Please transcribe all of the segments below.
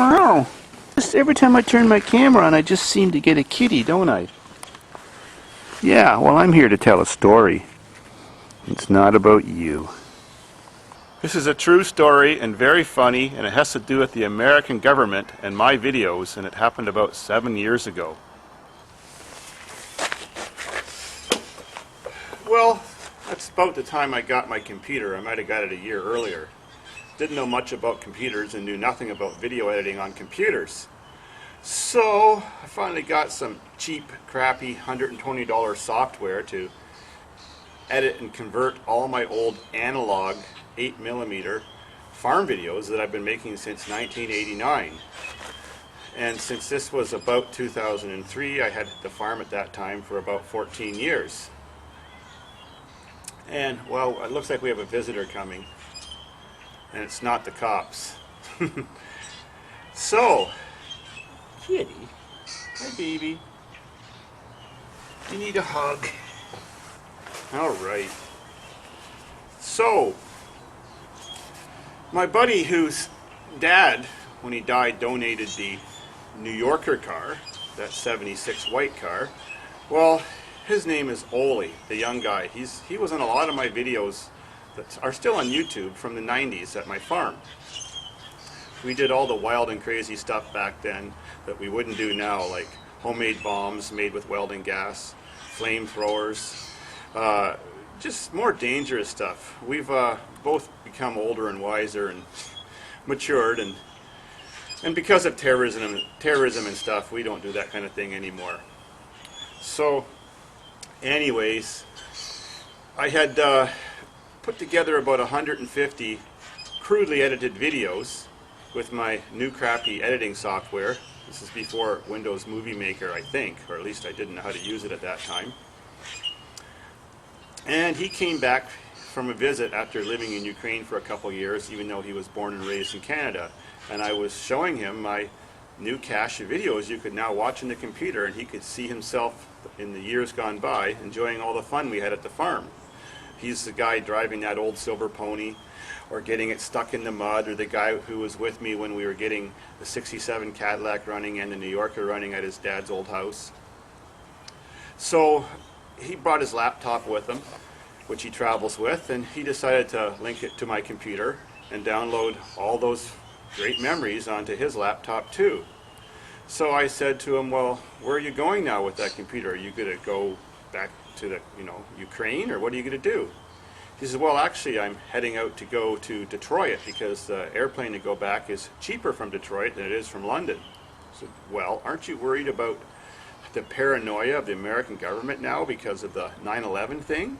don't know. Just every time I turn my camera on, I just seem to get a kitty, don't I? Yeah, well, I'm here to tell a story. It's not about you. This is a true story and very funny, and it has to do with the American government and my videos, and it happened about 7 years ago. Well, that's about the time I got my computer. I might have got it a year earlier. Didn't know much about computers and knew nothing about video editing on computers. So I finally got some cheap, crappy $120 software to edit and convert all my old analog 8mm farm videos that I've been making since 1989. And since this was about 2003, I had the farm at that time for about 14 years. And, well, it looks like we have a visitor coming. And it's not the cops. So, kitty, hi baby. You need a hug. Alright. So, my buddy whose dad, when he died, donated the New Yorker car, that 76 white car. Well, his name is Ole, the young guy. He was in a lot of my videos that are still on YouTube from the 90s at my farm. We did all the wild and crazy stuff back then that we wouldn't do now, like homemade bombs made with welding gas, flamethrowers, just more dangerous stuff. We've both become older and wiser and matured, and because of terrorism and stuff, we don't do that kind of thing anymore. So, anyways, I had put together about 150 crudely edited videos with my new crappy editing software. This is before Windows Movie Maker, I think, or at least I didn't know how to use it at that time. And he came back from a visit after living in Ukraine for a couple years, even though he was born and raised in Canada. And I was showing him my new cache of videos you could now watch on the computer, and he could see himself in the years gone by enjoying all the fun we had at the farm. He's the guy driving that old silver pony, or getting it stuck in the mud, or the guy who was with me when we were getting the 67 Cadillac running and the New Yorker running at his dad's old house. So he brought his laptop with him, which he travels with, and he decided to link it to my computer and download all those great memories onto his laptop too. So I said to him, well, where are you going now with that computer? Are you going to go back to the, Ukraine, or what are you going to do? He says, well, actually, I'm heading out to go to Detroit because the airplane to go back is cheaper from Detroit than it is from London. I said, well, aren't you worried about the paranoia of the American government now because of the 9/11 thing?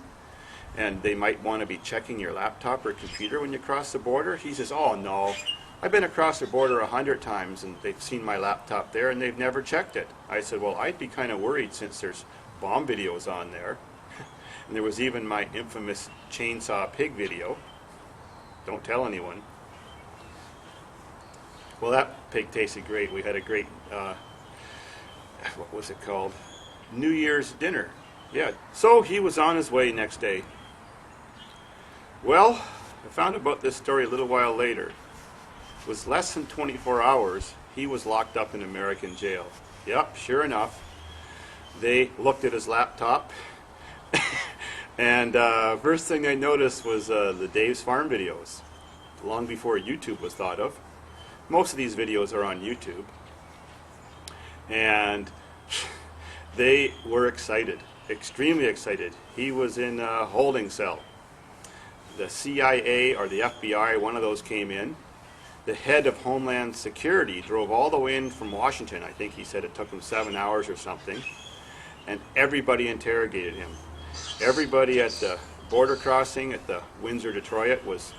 And they might want to be checking your laptop or computer when you cross the border? He says, oh, no. I've been across the border 100 times and they've seen my laptop there and they've never checked it. I said, well, I'd be kind of worried since there's bomb videos on there. And there was even my infamous chainsaw pig video. Don't tell anyone. Well, that pig tasted great. We had a great, what was it called? New Year's dinner. Yeah, so he was on his way next day. Well, I found about this story a little while later. It was less than 24 hours, he was locked up in American jail. Yep, sure enough. They looked at his laptop, and first thing I noticed was the Dave's Farm videos, long before YouTube was thought of. Most of these videos are on YouTube. And they were excited, extremely excited. He was in a holding cell. The CIA or the FBI, one of those came in. The head of Homeland Security drove all the way in from Washington. I think he said it took him 7 hours or something. And everybody interrogated him. Everybody at the border crossing at the Windsor, Detroit was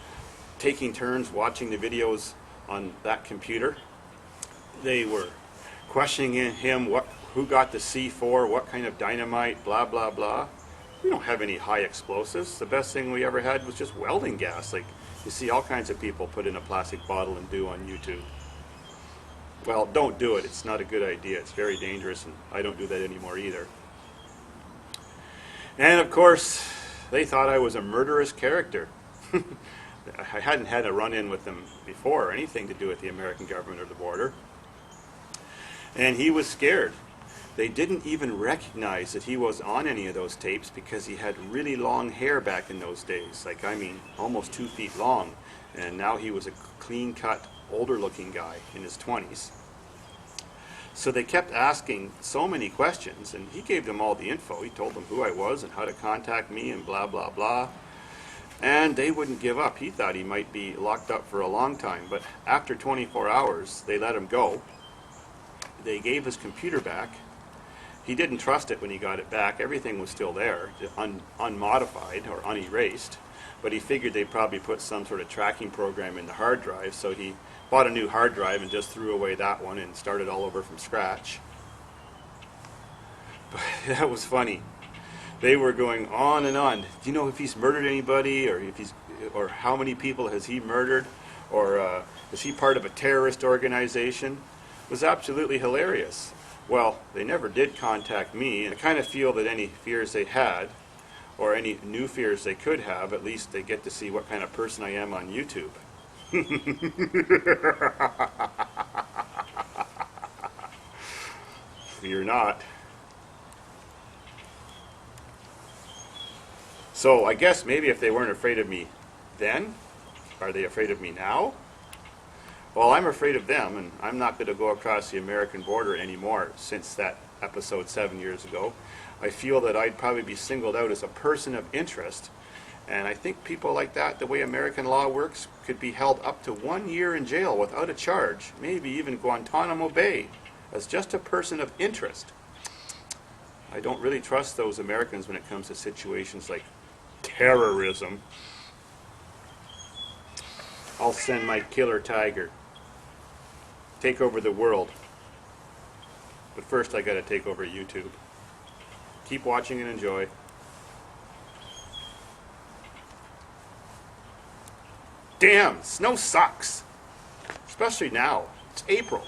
taking turns watching the videos on that computer. They were questioning him, who got the C4, what kind of dynamite, blah, blah, blah. We don't have any high explosives. The best thing we ever had was just welding gas, like you see all kinds of people put in a plastic bottle and do on YouTube. Well, don't do it. It's not a good idea. It's very dangerous, and I don't do that anymore either. And of course, they thought I was a murderous character. I hadn't had a run-in with them before or anything to do with the American government or the border. And he was scared. They didn't even recognize that he was on any of those tapes because he had really long hair back in those days. Like, I mean, almost 2 feet long. And now he was a clean-cut, older-looking guy in his 20s. So they kept asking so many questions, and he gave them all the info. He told them who I was and how to contact me and blah, blah, blah. And they wouldn't give up. He thought he might be locked up for a long time. But after 24 hours, they let him go. They gave his computer back. He didn't trust it when he got it back. Everything was still there, unmodified or unerased. But he figured they'd probably put some sort of tracking program in the hard drive, so he bought a new hard drive and just threw away that one and started all over from scratch. But that was funny. They were going on and on. Do you know if he's murdered anybody, or how many people has he murdered, or is he part of a terrorist organization? It was absolutely hilarious. Well, they never did contact me, and I kind of feel that any fears they had, or any new fears they could have, at least they get to see what kind of person I am on YouTube. You're not. So I guess maybe if they weren't afraid of me then, are they afraid of me now? Well, I'm afraid of them, and I'm not going to go across the American border anymore since that episode 7 years ago. I feel that I'd probably be singled out as a person of interest, and I think people like that, the way American law works, could be held up to 1 year in jail without a charge, maybe even Guantanamo Bay, as just a person of interest. I don't really trust those Americans when it comes to situations like terrorism. I'll send my killer tiger. Take over the world. But first I gotta take over YouTube. Keep watching and enjoy. Damn, snow sucks. Especially now. It's April.